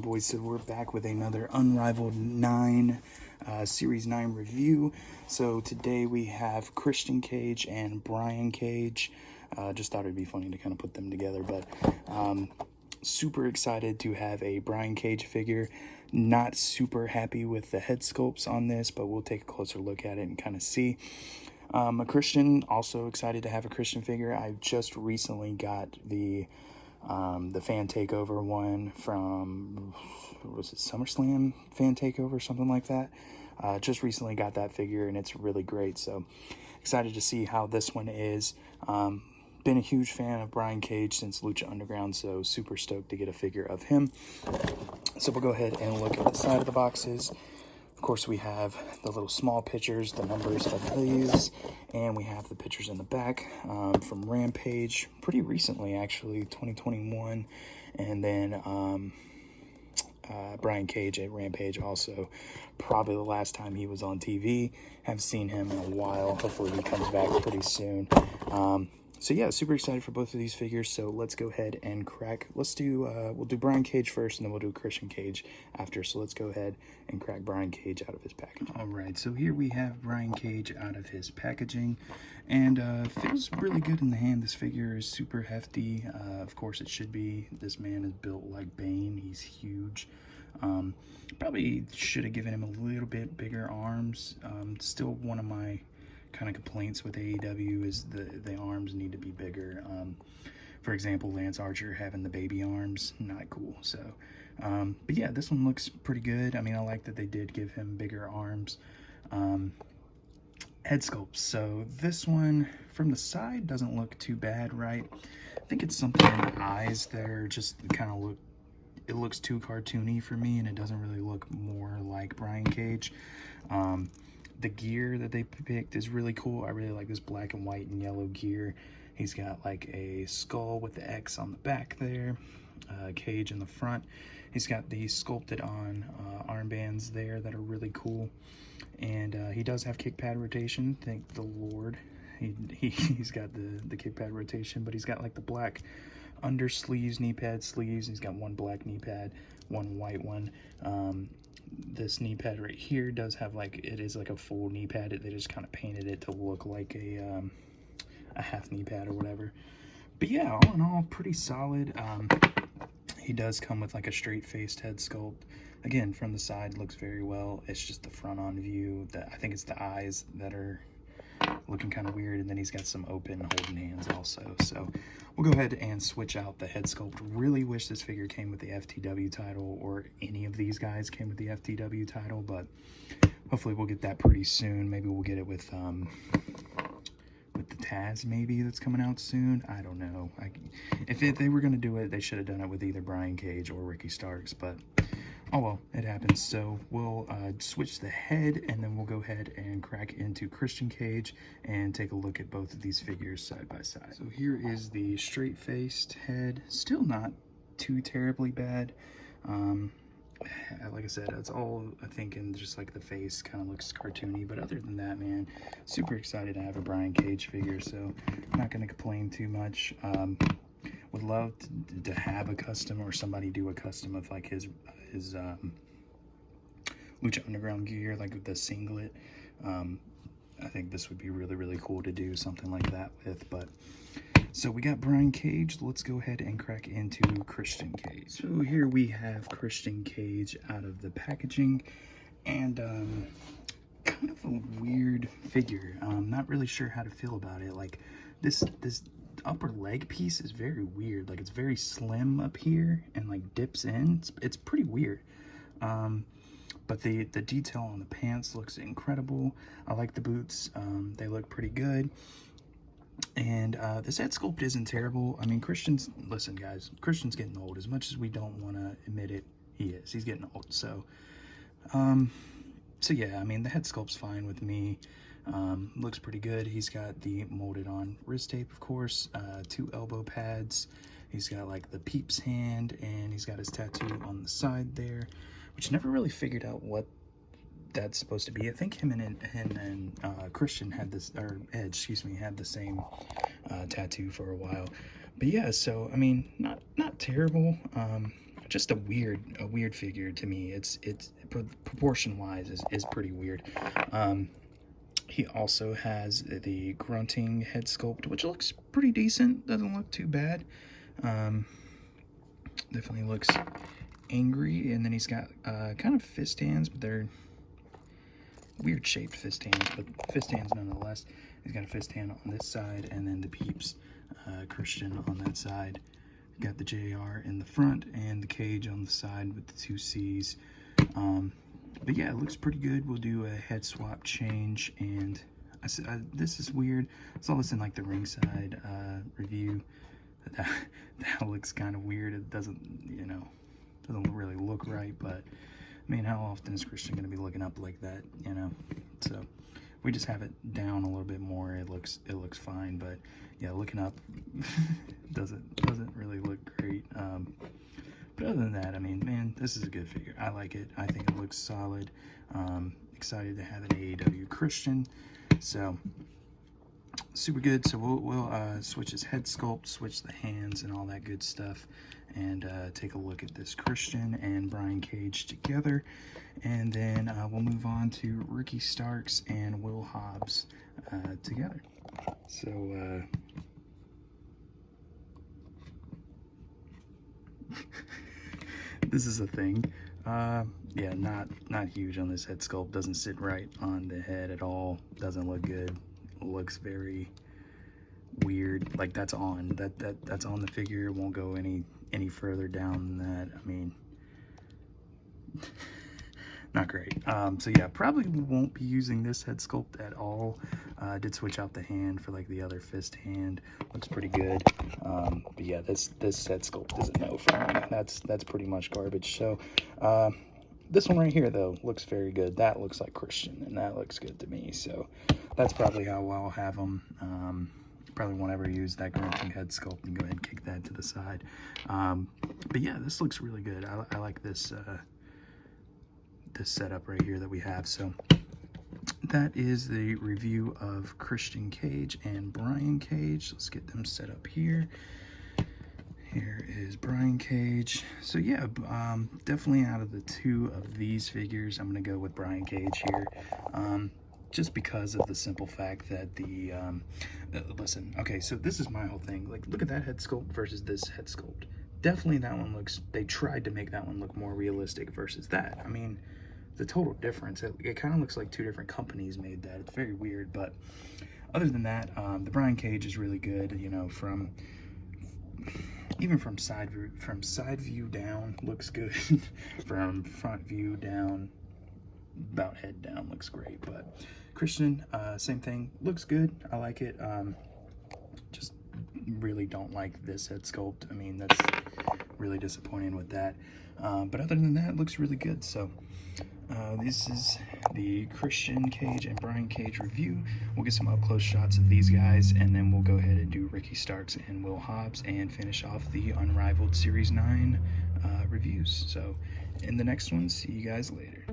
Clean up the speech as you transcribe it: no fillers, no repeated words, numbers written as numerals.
on, boys? So we're back with another Unrivaled 9 Series 9 review. So today we have Christian Cage and Brian Cage. Just thought it'd be funny to kind of put them together, but super excited to have a Brian Cage figure. Not super happy with the head sculpts on this, but we'll take a closer look at it and kind of see. A Christian, also excited to have a Christian figure. I just recently got the fan takeover one from, was it SummerSlam fan takeover, something like that. Just recently got that figure and it's really great, so excited to see how this one is. Been a huge fan of Brian Cage since Lucha Underground, so super stoked to get a figure of him. So we'll go ahead and look at the side of the boxes. Of course, we have the little small pictures, the numbers of these, and we have the pictures in the back from Rampage, pretty recently actually, 2021, and then Brian Cage at Rampage also, probably the last time he was on TV. Haven't seen him in a while. Hopefully he comes back pretty soon. So yeah, super excited for both of these figures. So let's go ahead and crack. Let's do, we'll do Brian Cage first and then we'll do Christian Cage after. So let's go ahead and crack Brian Cage out of his packaging. All right, so here we have Brian Cage out of his packaging, and feels really good in the hand. This figure is super hefty. Of course it should be. This man is built like Bane. He's huge. Probably should have given him a little bit bigger arms. Still one of my kind of complaints with AEW is the arms need to be bigger. For example, Lance Archer having the baby arms, not cool. So but yeah, this one looks pretty good. I mean, I like that they did give him bigger arms. Head sculpts, so this one from the side doesn't look too bad, right? I think it's something in the eyes that are just kind of it looks too cartoony for me, and it doesn't really look more like Brian Cage. The gear that they picked is really cool. I really like this black and white and yellow gear. He's got like a skull with the X on the back there, Cage in the front. He's got these sculpted on armbands there that are really cool. And he does have kick pad rotation, thank the Lord. He's got the kick pad rotation, but he's got like the black under sleeves, knee pad sleeves. He's got one black knee pad, one white one. This knee pad right here does have like, it is like a full knee pad. They just kind of painted it to look like a half knee pad or whatever. But yeah, all in all, pretty solid. He does come with like a straight faced head sculpt. Again, from the side looks very well. It's just the front on view that I think it's the eyes that are looking kind of weird, and then he's got some open holding hands also. So we'll go ahead and switch out the head sculpt. Really wish this figure came with the FTW title, or any of these guys came with the FTW title, but hopefully we'll get that pretty soon. Maybe we'll get it with the Taz maybe that's coming out soon. I don't know. If they were going to do it, they should have done it with either Brian Cage or Ricky Starks, but oh well, it happens. So we'll switch the head, and then we'll go ahead and crack into Christian Cage and take a look at both of these figures side by side. So here is the straight-faced head. Still not too terribly bad. Like I said, it's all, I think, in just like the face kind of looks cartoony, but other than that, man, super excited to have a Brian Cage figure, so I'm not going to complain too much. Would love to have a custom, or somebody do a custom of like his Lucha Underground gear, like with the singlet. I think this would be really, really cool to do something like that with. But so we got Brian Cage. Let's go ahead and crack into Christian Cage. So here we have Christian Cage out of the packaging, and kind of a weird figure. Not really sure how to feel about it. Like this upper leg piece is very weird. Like it's very slim up here and like dips in. It's pretty weird. But the detail on the pants looks incredible. I like the boots. They look pretty good. And this head sculpt isn't terrible. I mean, listen guys, Christian's getting old. As much as we don't want to admit it, he is. He's getting old. So yeah, I mean, the head sculpt's fine with me. Looks pretty good. He's got the molded on wrist tape, of course, 2 elbow pads. He's got like the Peeps hand, and he's got his tattoo on the side there, which never really figured out what that's supposed to be. I think him and Christian had this, or Edge, excuse me, had the same tattoo for a while. But yeah, so I mean, not terrible. just a weird figure to me. It's proportion wise is pretty weird. He also has the grunting head sculpt, which looks pretty decent. Doesn't look too bad. Definitely looks angry. And then he's got kind of fist hands, but they're weird shaped fist hands, but fist hands nonetheless. He's got a fist hand on this side, and then the Peeps Christian on that side. Got the JR in the front and the cage on the side with the 2 C's. But yeah, it looks pretty good. We'll do a head swap change, and this is weird. I saw this in like the ringside review. That looks kind of weird. It doesn't, you know, doesn't really look right, but I mean, how often is Christian going to be looking up like that, you know? So we just have it down a little bit more. It looks fine, but yeah, looking up doesn't really look great. But other than that, I mean, man, this is a good figure. I like it. I think it looks solid. Excited to have an AEW Christian. So super good. So we'll switch his head sculpt, switch the hands and all that good stuff, and take a look at this Christian and Brian Cage together, and then we'll move on to Ricky Starks and Will Hobbs together. So this is a thing. Yeah, not huge on this head sculpt. Doesn't sit right on the head at all. Doesn't look good. Looks very weird. Like that's on that's on the figure. It won't go any further down than that. I mean, not great. So yeah, probably won't be using this head sculpt at all. Did switch out the hand for like the other fist hand. Looks pretty good. But yeah, this head sculpt is a no for me. That's pretty much garbage. So this one right here though looks very good. That looks like Christian, and that looks good to me. So that's probably how I'll have them. Probably won't ever use that grunting head sculpt, and go ahead and kick that to the side. But yeah, this looks really good. I like this this setup right here that we have. So that is the review of Christian Cage and Brian Cage. Let's get them set up here. Here is Brian Cage. So yeah, definitely out of the 2 of these figures, I'm gonna go with Brian Cage here. Just because of the simple fact that the, listen, okay, so this is my whole thing. Like, look at that head sculpt versus this head sculpt. Definitely that one looks, they tried to make that one look more realistic versus that. I mean, the total difference, it kind of looks like 2 different companies made that. It's very weird, but other than that, the Brian Cage is really good, you know, even from side view down, looks good. From front view down, about head down, looks great. But Christian, same thing, looks good. I like it. Just really don't like this head sculpt. I mean, that's really disappointing with that. But other than that, it looks really good. So this is the Christian Cage and Brian Cage review. We'll get some up close shots of these guys, and then we'll go ahead and do Ricky Starks and Will Hobbs and finish off the Unrivaled Series 9 reviews. So in the next one, see you guys later.